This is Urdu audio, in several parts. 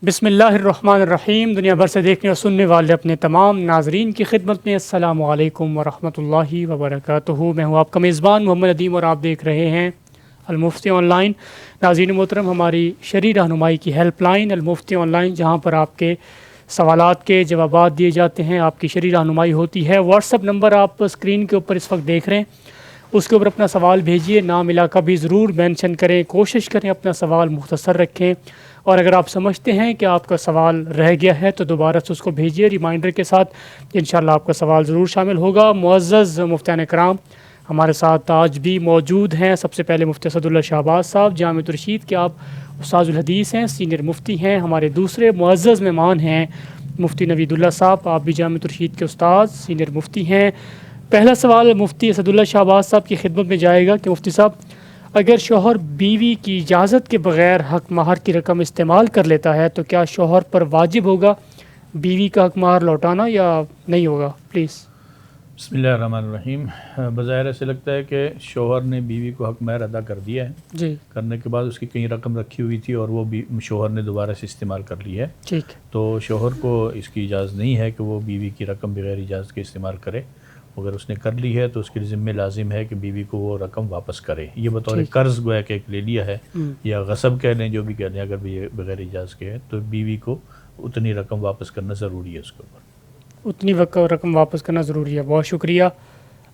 بسم اللہ الرحمن الرحیم۔ دنیا بھر سے دیکھنے اور سننے والے اپنے تمام ناظرین کی خدمت میں السلام علیکم ورحمۃ اللہ وبرکاتہ۔ میں ہوں آپ کا میزبان محمد ندیم اور آپ دیکھ رہے ہیں المفتی آن لائن۔ ناظرین محترم، ہماری شرعی رہنمائی کی ہیلپ لائن المفتی آن لائن، جہاں پر آپ کے سوالات کے جوابات دیے جاتے ہیں، آپ کی شرعی رہنمائی ہوتی ہے۔ واٹس ایپ نمبر آپ اسکرین کے اوپر اس وقت دیکھ رہے ہیں، اس کے اوپر اپنا سوال بھیجیے، نام علاقہ بھی ضرور مینشن کریں، کوشش کریں اپنا سوال مختصر رکھیں، اور اگر آپ سمجھتے ہیں کہ آپ کا سوال رہ گیا ہے تو دوبارہ سے اس کو بھیجیے ریمائنڈر کے ساتھ، انشاءاللہ آپ کا سوال ضرور شامل ہوگا۔ معزز مفتیان کرام ہمارے ساتھ آج بھی موجود ہیں۔ سب سے پہلے مفتی اسداللہ شہباز صاحب، جامعۃ الرشید کے آپ استاذ الحدیث ہیں، سینئر مفتی ہیں۔ ہمارے دوسرے معزز مہمان ہیں مفتی نوید اللہ صاحب، آپ بھی جامعۃ الرشید کے استاذ سینئر مفتی ہیں۔ پہلا سوال مفتی اسداللہ شہباز صاحب کی خدمت میں جائے گا کہ مفتی صاحب، اگر شوہر بیوی کی اجازت کے بغیر حق مہر کی رقم استعمال کر لیتا ہے تو کیا شوہر پر واجب ہوگا بیوی کا حق مہر لوٹانا یا نہیں ہوگا؟ پلیز۔ بسم اللہ الرحمن الرحیم۔ بظاہر ایسے لگتا ہے کہ شوہر نے بیوی کو حق مہر ادا کر دیا ہے، جی کرنے کے بعد اس کی کہیں رقم رکھی ہوئی تھی اور وہ بھی شوہر نے دوبارہ سے استعمال کر لی ہے، ٹھیک۔ تو شوہر کو اس کی اجازت نہیں ہے کہ وہ بیوی کی رقم بغیر اجازت کے استعمال کرے۔ اگر اس نے کر لی ہے تو اس کے ذمہ لازم ہے کہ بیوی کو وہ رقم واپس کرے۔ یہ بطور ٹھیک۔ قرض گویا کہ ایک لے لیا ہے، یا غصب کہہ لیں، جو بھی کہہ لیں، اگر بھی بغیر اجازت کے ہے تو بیوی کو اتنی رقم واپس کرنا ضروری ہے اس کے اوپر۔ اتنی رقم واپس کرنا ضروری ہے۔ بہت شکریہ۔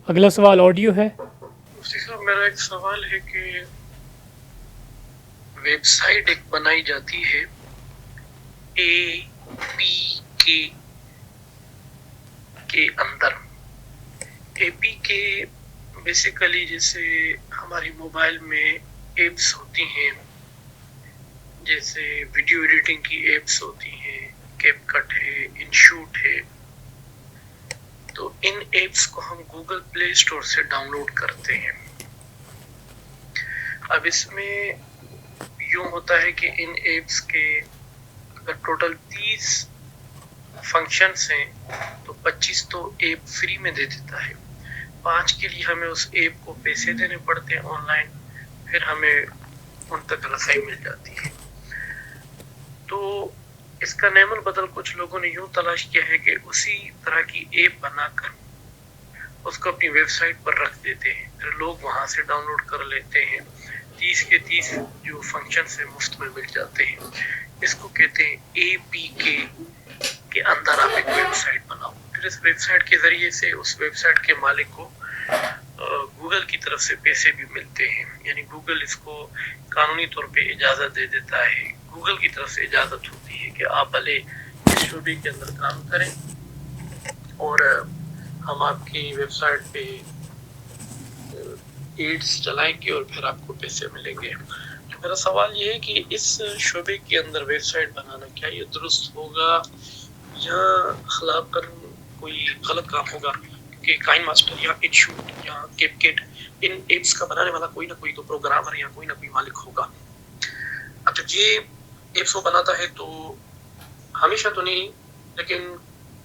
اگلا سوال آڈیو ہے۔ مفتی صاحب، میرا ایک سوال ہے کہ ویب سائٹ ایک بنائی جاتی ہے APK کے اندر۔ APK بیسیکلی جیسے ہماری موبائل میں ایپس ہوتی ہیں، جیسے ویڈیو ایڈیٹنگ کی ایپس ہوتی ہیں، کیپ کٹ ہے، انشوٹ ہے، تو ان ایپس کو ہم گوگل پلے اسٹور سے ڈاؤن لوڈ کرتے ہیں۔ اب اس میں یوں ہوتا ہے کہ ان ایپس کے اگر ٹوٹل 30 فنکشنز ہیں تو 25 تو ایپ فری میں دے دیتا ہے، 5 کے لیے ہمیں اس ایپ کو پیسے دینے پڑتے ہیں آن لائن، پھر ہمیں ان تک رسائی مل جاتی ہے۔ تو اس کا نعم البدل کچھ لوگوں نے یوں تلاش کیا ہے کہ اسی طرح کی ایپ بنا کر اس کو اپنی ویب سائٹ پر رکھ دیتے ہیں، پھر لوگ وہاں سے ڈاؤن لوڈ کر لیتے ہیں، 30 کے 30 جو فنکشنز ہیں مفت میں مل جاتے ہیں۔ اس کو کہتے ہیں APK کے اندر آپ ایک ویب سائٹ بناؤ، پھر اس ویب سائٹ کے ذریعے سے اس ویب سائٹ کے مالک کو گوگل کی طرف سے پیسے بھی ملتے ہیں، یعنی گوگل اس کو قانونی طور پہ اجازت دے دیتا ہے، گوگل کی طرف سے اجازت ہوتی ہے کہ آپ بھلے اس شعبے کے اندر کام کریں اور ہم آپ کی ویب سائٹ پہ ایڈز چلائیں گے اور پھر آپ کو پیسے ملیں گے۔ میرا سوال یہ ہے کہ اس شعبے کے اندر ویب سائٹ بنانا کیا یہ درست ہوگا یا خلاف کر کوئی غلط کام ہوگا؟ کہ کائن ماسٹر یا انشوٹ یا کیپ کٹ، ان ایپس کا بنانے والا کوئی نہ کوئی تو پروگرامر یا کوئی نہ کوئی مالک ہوگا۔ اب جب یہ ایپس وہ بناتا ہے تو ہمیشہ تو نہیں، لیکن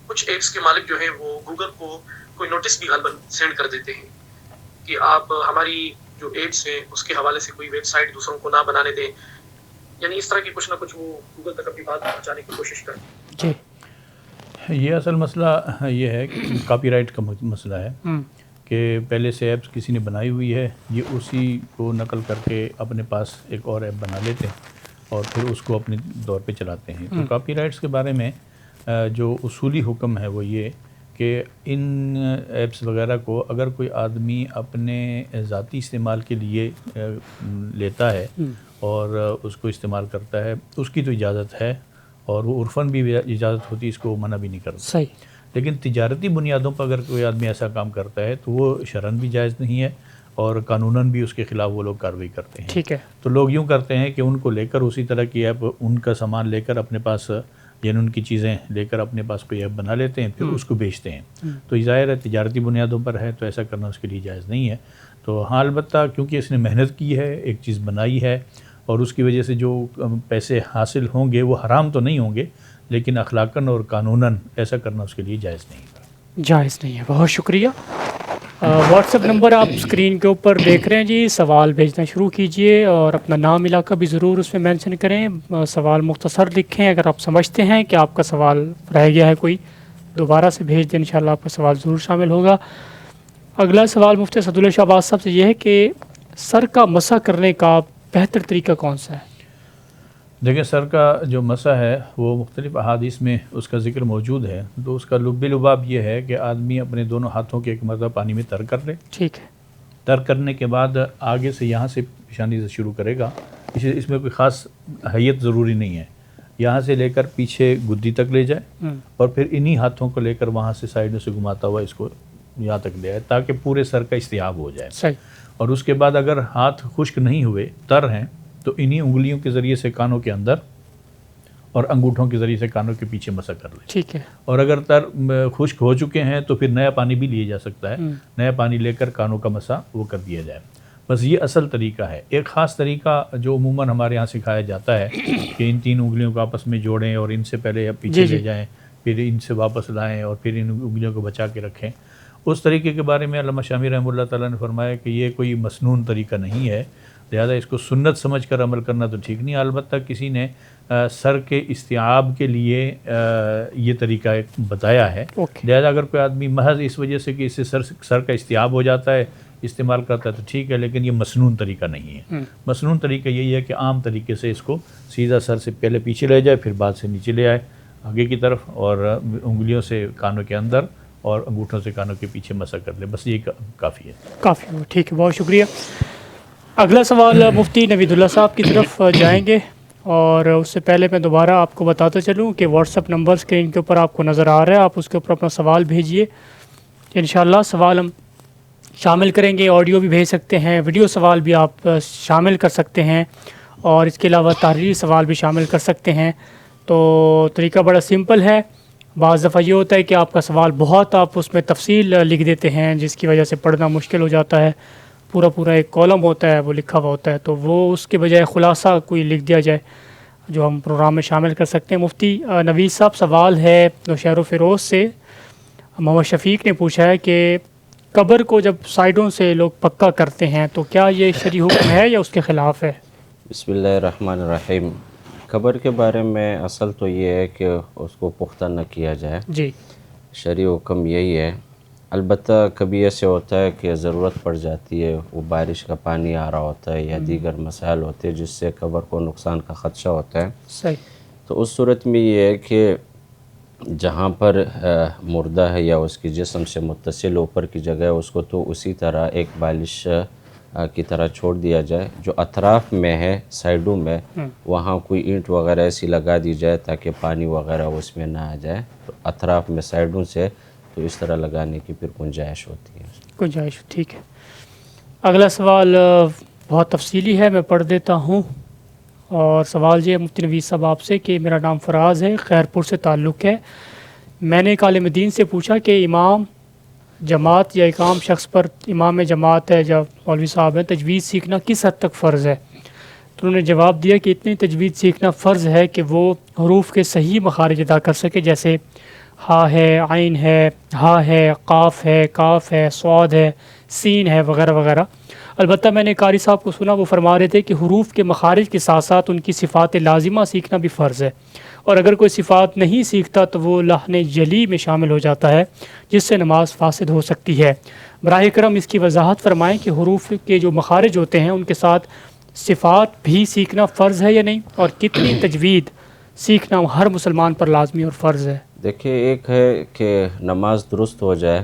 کچھ ایپس کے مالک جو ہیں وہ گوگل کو کوئی نوٹس بھی غالباً سینڈ کر دیتے ہیں کہ آپ ہماری جو ایپس ہیں اس کے حوالے سے کوئی ویب سائٹ دوسروں کو نہ بنانے دیں، یعنی اس طرح کی کچھ نہ کچھ وہ گوگل تک اپنی بات پہنچانے کی کوشش کرتے ہیں۔ جی۔ یہ اصل مسئلہ یہ ہے کہ کاپی رائٹ کا مسئلہ ہے کہ پہلے سے ایپس کسی نے بنائی ہوئی ہے، یہ اسی کو نقل کر کے اپنے پاس ایک اور ایپ بنا لیتے ہیں اور پھر اس کو اپنے دور پہ چلاتے ہیں۔ تو کاپی رائٹس کے بارے میں جو اصولی حکم ہے وہ یہ کہ ان ایپس وغیرہ کو اگر کوئی آدمی اپنے ذاتی استعمال کے لیے لیتا ہے اور اس کو استعمال کرتا ہے، اس کی تو اجازت ہے اور وہ عرفاً بھی اجازت ہوتی ہے، اس کو منع بھی نہیں کرتا۔ صحیح۔ لیکن تجارتی بنیادوں پر اگر کوئی آدمی ایسا کام کرتا ہے تو وہ شرعاً بھی جائز نہیں ہے اور قانوناً بھی اس کے خلاف وہ لوگ کارروائی کرتے ہیں۔ ٹھیک ہے۔ تو لوگ یوں کرتے ہیں کہ ان کو لے کر اسی طرح کی ایپ، ان کا سامان لے کر اپنے پاس، یعنی ان کی چیزیں لے کر اپنے پاس کوئی ایپ بنا لیتے ہیں، پھر اس کو بیچتے ہیں۔ تو یہ ظاہر ہے تجارتی بنیادوں پر ہے تو ایسا کرنا اس کے لیے جائز نہیں ہے۔ تو ہاں، البتہ کیونکہ اس نے محنت کی ہے، ایک چیز بنائی ہے اور اس کی وجہ سے جو پیسے حاصل ہوں گے وہ حرام تو نہیں ہوں گے، لیکن اخلاقاً اور قانوناً ایسا کرنا اس کے لیے جائز نہیں ہے۔ جائز نہیں ہے۔ بہت شکریہ۔ واٹس ایپ نمبر آپ اسکرین کے اوپر دیکھ رہے ہیں جی، سوال بھیجنا شروع کیجئے اور اپنا نام علاقہ بھی ضرور اس میں مینشن کریں. سوال مختصر لکھیں، اگر آپ سمجھتے ہیں کہ آپ کا سوال رہ گیا ہے کوئی دوبارہ سے بھیج دیں، انشاءاللہ آپ کا سوال ضرور شامل ہوگا. اگلا سوال مفتی اسداللہ شہباز صاحب سے یہ ہے کہ سر کا مسح کرنے کا بہتر طریقہ کون سا ہے؟ دیکھیں، سر کا جو مسح ہے وہ مختلف احادیث میں اس کا ذکر موجود ہے. تو اس کا لب لباب یہ ہے کہ آدمی اپنے دونوں ہاتھوں کے ایک مرتبہ پانی میں تر کر لے. ٹھیک ہے. تر کرنے کے بعد آگے سے یہاں سے پیشانی سے شروع کرے گا. اس میں کوئی خاص حیت ضروری نہیں ہے. یہاں سے لے کر پیچھے گدی تک لے جائے اور پھر انہی ہاتھوں کو لے کر وہاں سے سائڈوں سے گھماتا ہوا اس کو یہاں تک لے آئے تاکہ پورے سر کا استیاب ہو جائے. صحیح. اور اس کے بعد اگر ہاتھ خشک نہیں ہوئے، تر ہیں، تو انہی انگلیوں کے ذریعے سے کانوں کے اندر اور انگوٹھوں کے ذریعے سے کانوں کے پیچھے مسح کر لیں. ٹھیک ہے. اور اگر تر خشک ہو چکے ہیں تو پھر نیا پانی بھی لیا جا سکتا ہے. نیا پانی لے کر کانوں کا مسح وہ کر دیا جائے. بس یہ اصل طریقہ ہے. ایک خاص طریقہ جو عموماً ہمارے یہاں سکھایا جاتا ہے کہ ان تین انگلیوں کو آپس میں جوڑیں اور ان سے پہلے پیچھے لے جائیں، پھر ان سے واپس لائیں اور پھر ان انگلیوں کو بچا کے رکھیں. اس طریقے کے بارے میں علامہ شامی رحمہ اللہ تعالیٰ نے فرمایا کہ یہ کوئی مسنون طریقہ نہیں ہے، لہذا اس کو سنت سمجھ کر عمل کرنا تو ٹھیک نہیں. البتہ کسی نے سر کے استیعاب کے لیے یہ طریقہ بتایا ہے. لہذا اگر کوئی آدمی محض اس وجہ سے کہ اس سے سر کا استیعاب ہو جاتا ہے استعمال کرتا ہے تو ٹھیک ہے، لیکن یہ مسنون طریقہ نہیں ہے. مسنون طریقہ یہی ہے کہ عام طریقے سے اس کو سیدھا سر سے پہلے پیچھے لے جائے، پھر بعد سے نیچے لے آئے آگے کی طرف، اور انگلیوں سے کانوں کے اندر اور انگوٹھوں سے کانوں کے پیچھے مسح کر لے. بس یہ کافی ہے. کافی ہے. ٹھیک ہے، بہت شکریہ. اگلا سوال مفتی نوید اللہ صاحب کی طرف جائیں گے، اور اس سے پہلے میں دوبارہ آپ کو بتاتا چلوں کہ واٹس ایپ نمبر اسکرین کے اوپر آپ کو نظر آ رہا ہے، آپ اس کے اوپر اپنا سوال بھیجیے. انشاءاللہ سوال ہم شامل کریں گے. آڈیو بھی بھیج سکتے ہیں، ویڈیو سوال بھی آپ شامل کر سکتے ہیں، اور اس کے علاوہ تحریری سوال بھی شامل کر سکتے ہیں. تو طریقہ بڑا سمپل ہے. بعض دفعہ یہ ہوتا ہے کہ آپ کا سوال بہت آپ اس میں تفصیل لکھ دیتے ہیں جس کی وجہ سے پڑھنا مشکل ہو جاتا ہے. پورا ایک کالم ہوتا ہے وہ لکھا ہوا ہوتا ہے، تو وہ اس کے بجائے خلاصہ کوئی لکھ دیا جائے جو ہم پروگرام میں شامل کر سکتے ہیں. مفتی نوید صاحب، سوال ہے نوشہر و فیروز سے. محمد شفیق نے پوچھا ہے کہ قبر کو جب سائڈوں سے لوگ پکا کرتے ہیں تو کیا یہ شرعی حکم ہے یا اس کے خلاف ہے؟ بسم اللہ الرحمن الرحیم. قبر کے بارے میں اصل تو یہ ہے کہ اس کو پختہ نہ کیا جائے. جی. شرعی حکم یہی ہے. البتہ کبھی ایسے ہوتا ہے کہ ضرورت پڑ جاتی ہے، وہ بارش کا پانی آ رہا ہوتا ہے یا دیگر مسائل ہوتے ہیں جس سے قبر کو نقصان کا خدشہ ہوتا ہے. صحیح. تو اس صورت میں یہ ہے کہ جہاں پر مردہ ہے یا اس کی جسم سے متصل اوپر کی جگہ ہے اس کو تو اسی طرح ایک بالش کی طرح چھوڑ دیا جائے. جو اطراف میں ہے سائڈوں میں وہاں کوئی اینٹ وغیرہ ایسی لگا دی جائے تاکہ پانی وغیرہ اس میں نہ آ جائے. تو اطراف میں سائڈوں سے تو اس طرح لگانے کی پھر گنجائش ہوتی ہے. گنجائش. ٹھیک ہے. اگلا سوال بہت تفصیلی ہے، میں پڑھ دیتا ہوں. اور سوال یہ ہے مفتی نوید صاحب آپ سے کہ میرا نام فراز ہے، خیرپور سے تعلق ہے. میں نے ایک عالم دین سے پوچھا کہ امام جماعت یا اقام شخص پر امام جماعت ہے جب مولوی صاحب ہیں، تجوید سیکھنا کس حد تک فرض ہے؟ تو انہوں نے جواب دیا کہ اتنی تجوید سیکھنا فرض ہے کہ وہ حروف کے صحیح مخارج ادا کر سکے، جیسے ہا ہے، عین ہے، ہا ہے، قاف ہے، کاف ہے، صاد ہے، سین ہے، وغیرہ وغیرہ. البتہ میں نے قاری صاحب کو سنا وہ فرما رہے تھے کہ حروف کے مخارج کے ساتھ ساتھ ان کی صفات لازمہ سیکھنا بھی فرض ہے، اور اگر کوئی صفات نہیں سیکھتا تو وہ لحن جلی میں شامل ہو جاتا ہے جس سے نماز فاسد ہو سکتی ہے. براہ کرم اس کی وضاحت فرمائیں کہ حروف کے جو مخارج ہوتے ہیں ان کے ساتھ صفات بھی سیکھنا فرض ہے یا نہیں، اور کتنی تجوید سیکھنا ہر مسلمان پر لازمی اور فرض ہے؟ دیکھیں، ایک ہے کہ نماز درست ہو جائے،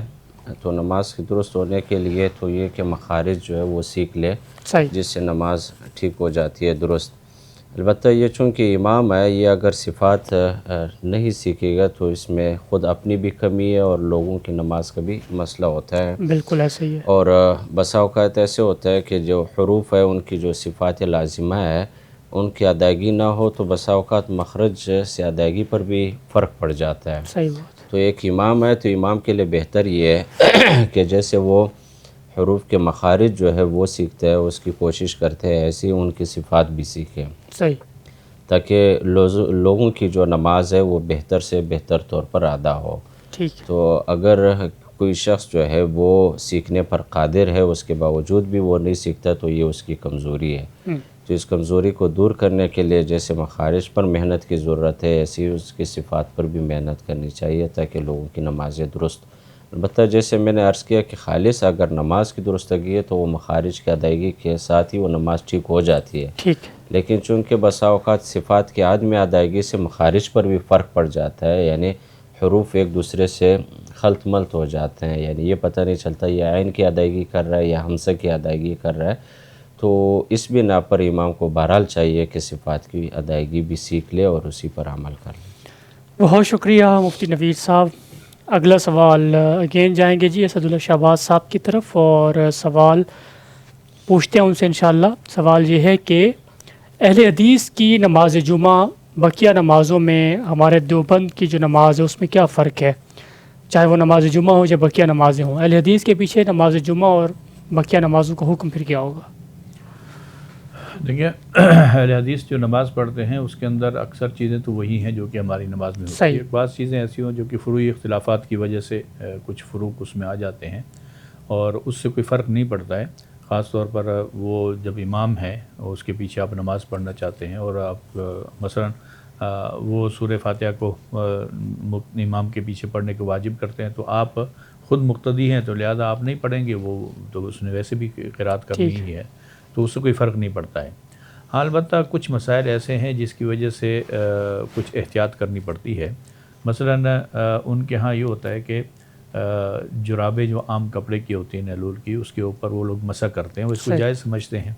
تو نماز کی درست ہونے کے لیے تو یہ کہ مخارج جو ہے وہ سیکھ لے، صحیح، جس سے نماز ٹھیک ہو جاتی ہے درست. البتہ یہ چونکہ امام ہے، یہ اگر صفات نہیں سیکھے گا تو اس میں خود اپنی بھی کمی ہے اور لوگوں کی نماز کا بھی مسئلہ ہوتا ہے. بالکل ایسے ہی ہے. اور بسا اوقات ایسے ہوتا ہے کہ جو حروف ہے ان کی جو صفات لازمہ ہے ان کی ادائیگی نہ ہو تو بسا اوقات مخرج سے ادائیگی پر بھی فرق پڑ جاتا ہے. صحیح بات. تو ایک امام ہے تو امام کے لیے بہتر یہ ہے کہ جیسے وہ حروف کے مخارج جو ہے وہ سیکھتے ہیں، اس کی کوشش کرتے ہیں ایسی ان کی صفات بھی سیکھیں، صحیح، تاکہ لوگوں کی جو نماز ہے وہ بہتر سے بہتر طور پر ادا ہو. ٹھیک ہے. تو اگر کوئی شخص جو ہے وہ سیکھنے پر قادر ہے، اس کے باوجود بھی وہ نہیں سیکھتا، تو یہ اس کی کمزوری ہے۔ تو اس کمزوری کو دور کرنے کے لیے جیسے مخارج پر محنت کی ضرورت ہے، ایسی اس کی صفات پر بھی محنت کرنی چاہیے تاکہ لوگوں کی نمازیں درست۔ البتہ جیسے میں نے عرض کیا کہ خالص اگر نماز کی درستگی ہے تو وہ مخارج کی ادائیگی کے ساتھ ہی وہ نماز ٹھیک ہو جاتی ہے، ٹھیک، لیکن چونکہ بسا اوقات صفات کی عدم ادائیگی سے مخارج پر بھی فرق پڑ جاتا ہے، یعنی حروف ایک دوسرے سے خلط ملط ہو جاتے ہیں، یعنی یہ پتہ نہیں چلتا یہ عین کی ادائیگی کر رہا ہے یا حمزہ کی ادائیگی کر رہا ہے۔ تو اس بنا پر امام کو بہرحال چاہیے کہ صفات کی ادائیگی بھی سیکھ لے اور اسی پر عمل کر لے۔ بہت شکریہ مفتی نوید صاحب۔ اگلا سوال اگین جائیں گے جی اسد اللہ شہباز صاحب کی طرف، اور سوال پوچھتے ہیں ان سے انشاءاللہ۔ سوال یہ ہے کہ اہل حدیث کی نماز جمعہ بقیہ نمازوں میں ہمارے دیوبند کی جو نماز ہے اس میں کیا فرق ہے، چاہے وہ نماز جمعہ ہو یا بقیہ نمازیں ہوں؟ اہل حدیث کے پیچھے نماز جمعہ اور بقیہ نمازوں کا حکم پھر کیا ہوگا؟ دیکھیے اہل حدیث جو نماز پڑھتے ہیں اس کے اندر اکثر چیزیں تو وہی ہیں جو کہ ہماری نماز میں ہوتی صحیح۔ ہے۔ بعض چیزیں ایسی ہوں جو کہ فروعی اختلافات کی وجہ سے کچھ فروق اس میں آ جاتے ہیں اور اس سے کوئی فرق نہیں پڑتا ہے، خاص طور پر وہ جب امام ہے اور اس کے پیچھے آپ نماز پڑھنا چاہتے ہیں اور آپ مثلا وہ سورہ فاتحہ کو امام کے پیچھے پڑھنے کو واجب کرتے ہیں، تو آپ خود مقتدی ہیں تو لہذا آپ نہیں پڑھیں گے، وہ تو اس نے ویسے بھی قرات کرنی ہی ہے، تو اس سے کوئی فرق نہیں پڑتا ہے۔ ہاں البتہ کچھ مسائل ایسے ہیں جس کی وجہ سے کچھ احتیاط کرنی پڑتی ہے۔ مثلا ان کے ہاں یہ ہوتا ہے کہ جرابیں جو عام کپڑے کی ہوتی ہیں نیلول کی، اس کے اوپر وہ لوگ مسح کرتے ہیں، وہ اس کو جائز سمجھتے ہیں۔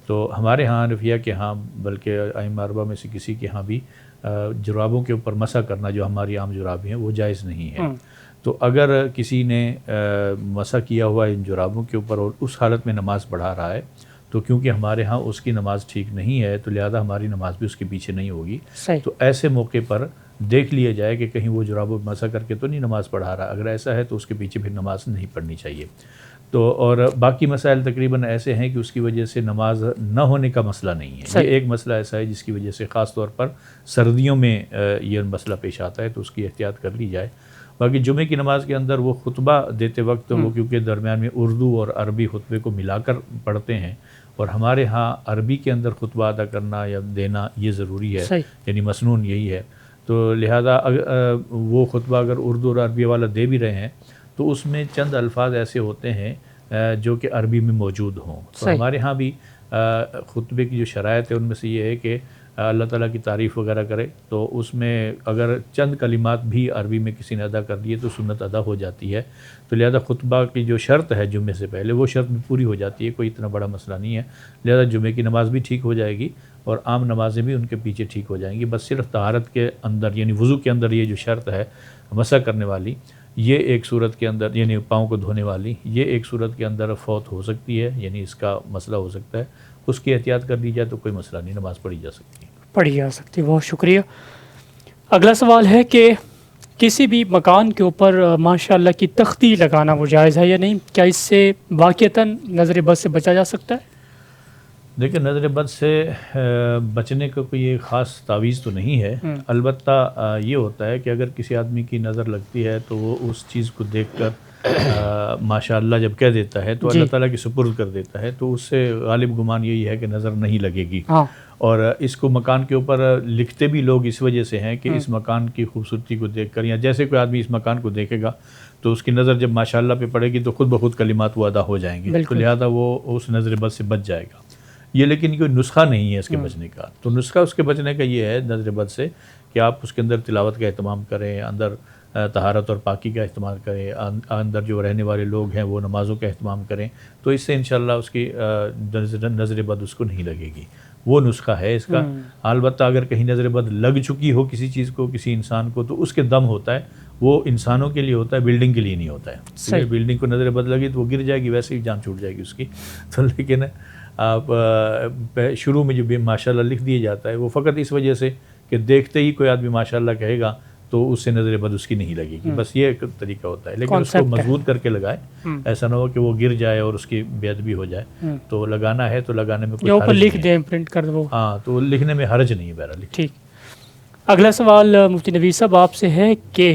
تو ہمارے ہاں حنفیہ کے ہاں بلکہ ائمہ اربعہ میں سے کسی کے ہاں بھی جرابوں کے اوپر مسح کرنا جو ہماری عام جرابیں ہیں وہ جائز نہیں ہے۔ تو اگر کسی نے مسح کیا ہوا ان جرابوں کے اوپر اور اس حالت میں نماز پڑھا رہا ہے تو کیونکہ ہمارے ہاں اس کی نماز ٹھیک نہیں ہے تو لہذا ہماری نماز بھی اس کے پیچھے نہیں ہوگی۔ تو ایسے موقع پر دیکھ لیا جائے کہ کہیں وہ جرابوں مسح کر کے تو نہیں نماز پڑھا رہا، اگر ایسا ہے تو اس کے پیچھے پھر نماز نہیں پڑھنی چاہیے۔ تو اور باقی مسائل تقریباً ایسے ہیں کہ اس کی وجہ سے نماز نہ ہونے کا مسئلہ نہیں ہے۔ یہ ایک مسئلہ ایسا ہے جس کی وجہ سے خاص طور پر سردیوں میں یہ مسئلہ پیش آتا ہے، تو اس کی احتیاط کر لی جائے۔ باقی جمعے کی نماز کے اندر وہ خطبہ دیتے وقت وہ کیونکہ درمیان میں اردو اور عربی خطبے کو ملا کر پڑھتے ہیں، اور ہمارے ہاں عربی کے اندر خطبہ ادا کرنا یا دینا یہ ضروری ہے، یعنی مسنون یہی ہے۔ تو لہذا وہ خطبہ اگر اردو اور عربی والا دے بھی رہے ہیں تو اس میں چند الفاظ ایسے ہوتے ہیں جو کہ عربی میں موجود ہوں۔ تو ہمارے ہاں بھی خطبے کی جو شرائط ہے ان میں سے یہ ہے کہ اللہ تعالیٰ کی تعریف وغیرہ کرے، تو اس میں اگر چند کلمات بھی عربی میں کسی نے ادا کر دیے تو سنت ادا ہو جاتی ہے۔ تو لہذا خطبہ کی جو شرط ہے جمعے سے پہلے وہ شرط بھی پوری ہو جاتی ہے، کوئی اتنا بڑا مسئلہ نہیں ہے، لہذا جمعے کی نماز بھی ٹھیک ہو جائے گی اور عام نمازیں بھی ان کے پیچھے ٹھیک ہو جائیں گی۔ بس صرف طہارت کے اندر یعنی وضو کے اندر یہ جو شرط ہے مسح کرنے والی، یہ ایک صورت کے اندر یعنی پاؤں کو دھونے والی، یہ ایک صورت کے اندر فوت ہو سکتی ہے، یعنی اس کا مسئلہ ہو سکتا ہے، اس کی احتیاط کر لی جائے تو کوئی مسئلہ نہیں، نماز پڑھی جا سکتی ہے۔ پڑھی جا سکتی ہے۔ بہت شکریہ۔ اگلا سوال ہے کہ کسی بھی مکان کے اوپر ماشاءاللہ کی تختی لگانا وہ جائز ہے یا نہیں؟ کیا اس سے واقعتاً نظر بد سے بچا جا سکتا ہے؟ دیکھیں نظر بد سے بچنے کا کوئی خاص تعویذ تو نہیں ہے، البتہ یہ ہوتا ہے کہ اگر کسی آدمی کی نظر لگتی ہے تو وہ اس چیز کو دیکھ کر ماشاءاللہ جب کہہ دیتا ہے تو اللہ تعالیٰ کی سپرد کر دیتا ہے، تو اس سے غالب گمان یہی ہے کہ نظر نہیں لگے گی۔ اور اس کو مکان کے اوپر لکھتے بھی لوگ اس وجہ سے ہیں کہ اس مکان کی خوبصورتی کو دیکھ کر، یا جیسے کوئی آدمی اس مکان کو دیکھے گا تو اس کی نظر جب ماشاءاللہ پہ پڑے گی تو خود بخود کلمات وہ ادا ہو جائیں گے، تو لہذا وہ اس نظر بد سے بچ جائے گا۔ یہ لیکن کوئی نسخہ نہیں ہے اس کے بچنے کا، تو نسخہ اس کے بچنے کا یہ ہے نظر بد سے کہ آپ اس کے اندر تلاوت کا اہتمام کریں، اندر طہارت اور پاکی کا استعمال کریں، اندر جو رہنے والے لوگ ہیں وہ نمازوں کا اہتمام کریں، تو اس سے انشاءاللہ اس کی نظر بد اس کو نہیں لگے گی۔ وہ نسخہ ہے اس کا۔ البتہ اگر کہیں نظر بد لگ چکی ہو کسی چیز کو، کسی انسان کو، تو اس کے دم ہوتا ہے، وہ انسانوں کے لیے ہوتا ہے، بلڈنگ کے لیے نہیں ہوتا ہے۔ بلڈنگ کو نظر بد لگی تو وہ گر جائے گی، ویسے ہی جان چھوٹ جائے گی اس کی۔ تو لیکن آپ شروع میں جو ماشاءاللہ لکھ دیا جاتا ہے وہ فقط اس وجہ سے کہ دیکھتے ہی کوئی آدمی ماشاءاللہ کہے گا تو اس سے نظر بد اس کی نہیں لگے گی، بس یہ ایک طریقہ ہوتا ہے۔ لیکن اس کو مضبوط کر کے لگائے، ایسا نہ ہو کہ وہ گر جائے اور اس کی بے ادبی ہو جائے۔ تو لگانا ہے تو لگانے میں کوئی حرج لکھ دیں، پرنٹ کر دو، ہاں تو لکھنے میں حرج نہیں ہے بہرحال۔ ٹھیک۔ اگلا سوال مفتی نوید صاحب آپ سے ہے کہ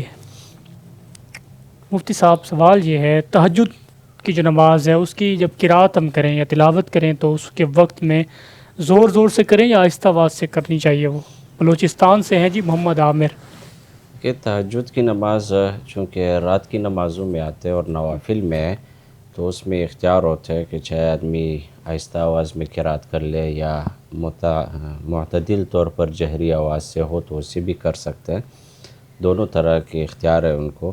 مفتی صاحب سوال یہ ہے، تہجد کی جو نماز ہے اس کی جب قرات ہم کریں یا تلاوت کریں تو اس کے وقت میں زور زور سے کریں یا آہستہ آواز سے کرنی چاہیے؟ وہ بلوچستان سے ہیں جی محمد عامر۔ کہ تہجد کی نماز چونکہ رات کی نمازوں میں آتے ہیں اور نوافل میں ہے، تو اس میں اختیار ہوتا ہے کہ چاہے آدمی آہستہ آواز میں قرات کر لے یا معتدل طور پر جہری آواز سے ہو تو اسے بھی کر سکتے ہیں، دونوں طرح کے اختیار ہے ان کو۔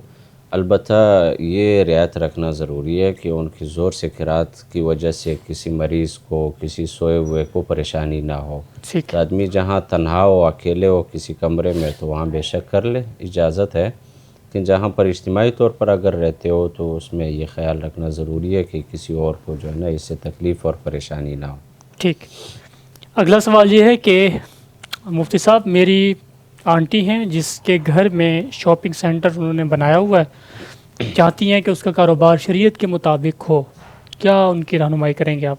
البتہ یہ رعایت رکھنا ضروری ہے کہ ان کی زور سے قرات کی وجہ سے کسی مریض کو، کسی سوئے ہوئے کو پریشانی نہ ہو۔ ٹھیک تو آدمی جہاں تنہا ہو، اکیلے ہو کسی کمرے میں تو وہاں بے شک کر لے، اجازت ہے، لیکن جہاں پر اجتماعی طور پر اگر رہتے ہو تو اس میں یہ خیال رکھنا ضروری ہے کہ کسی اور کو جو ہے نا اس سے تکلیف اور پریشانی نہ ہو۔ ٹھیک۔ اگلا سوال یہ ہے کہ مفتی صاحب میری آنٹی ہیں جس کے گھر میں شاپنگ سینٹر انہوں نے بنایا ہوا ہے، چاہتی ہیں کہ اس کا کاروبار شریعت کے مطابق ہو، کیا ان کی رہنمائی کریں گے آپ؟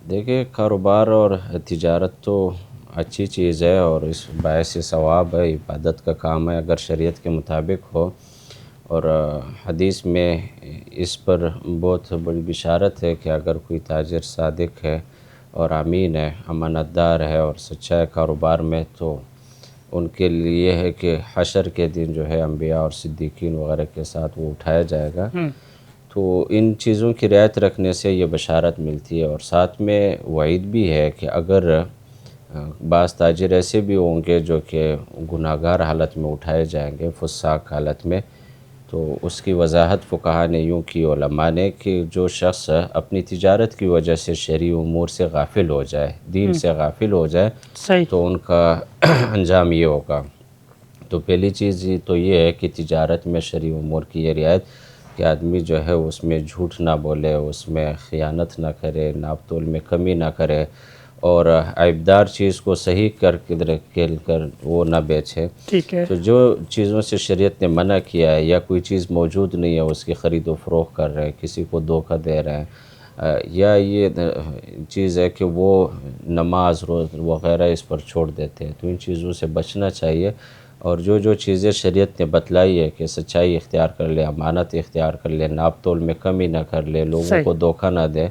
دیکھیں، کاروبار اور تجارت تو اچھی چیز ہے اور اس باعث ثواب ہے، عبادت کا کام ہے اگر شریعت کے مطابق ہو، اور حدیث میں اس پر بہت بڑی بشارت ہے کہ اگر کوئی تاجر صادق ہے اور امین ہے، امانت دار ہے اور سچا ہے کاروبار میں، تو ان کے لیے ہے کہ حشر کے دن جو ہے انبیاء اور صدیقین وغیرہ کے ساتھ وہ اٹھایا جائے گا۔ تو ان چیزوں کی رعایت رکھنے سے یہ بشارت ملتی ہے، اور ساتھ میں وعید بھی ہے کہ اگر بعض تاجر ایسے بھی ہوں گے جو کہ گناہگار حالت میں اٹھائے جائیں گے، فساق حالت میں، تو اس کی وضاحت فقہا نے یوں کی علماء نے کہ جو شخص اپنی تجارت کی وجہ سے شرعی امور سے غافل ہو جائے، دین سے غافل ہو جائے، صحیح۔ تو ان کا انجام یہ ہوگا۔ تو پہلی چیز تو یہ ہے کہ تجارت میں شرعی امور کی یہ رعایت کہ آدمی جو ہے اس میں جھوٹ نہ بولے، اس میں خیانت نہ کرے، ناپ تول میں کمی نہ کرے، اور عیبدار چیز کو صحیح کر وہ نہ بیچے۔ ٹھیک ہے۔ تو جو چیزوں سے شریعت نے منع کیا ہے یا کوئی چیز موجود نہیں ہے اس کی خرید و فروخت کر رہے ہیں، کسی کو دھوکہ دے رہے ہیں، یا یہ چیز ہے کہ وہ نماز روز وغیرہ اس پر چھوڑ دیتے ہیں، تو ان چیزوں سے بچنا چاہیے۔ اور جو چیزیں شریعت نے بتلائی ہے کہ سچائی اختیار کر لے، امانت اختیار کر لے، ناپ تول میں کمی نہ کر لے، لوگوں کو دھوکہ نہ دے،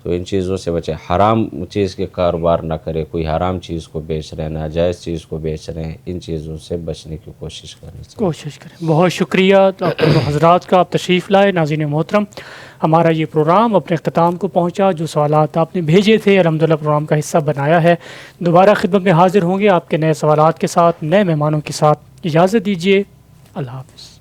تو ان چیزوں سے بچے۔ حرام چیز کے کاروبار نہ کرے، کوئی حرام چیز کو بیچ رہے ہیں، ناجائز چیز کو بیچ رہے ہیں، ان چیزوں سے بچنے کی کوشش کرنی چاہیے۔ کوشش کریں۔ بہت شکریہ آپ حضرات کا، آپ تشریف لائے۔ ناظرین محترم، ہمارا یہ پروگرام اپنے اختتام کو پہنچا۔ جو سوالات آپ نے بھیجے تھے الحمدللہ پروگرام کا حصہ بنایا ہے۔ دوبارہ خدمت میں حاضر ہوں گے آپ کے نئے سوالات کے ساتھ، نئے مہمانوں کے ساتھ۔ اجازت دیجیے، اللہ حافظ۔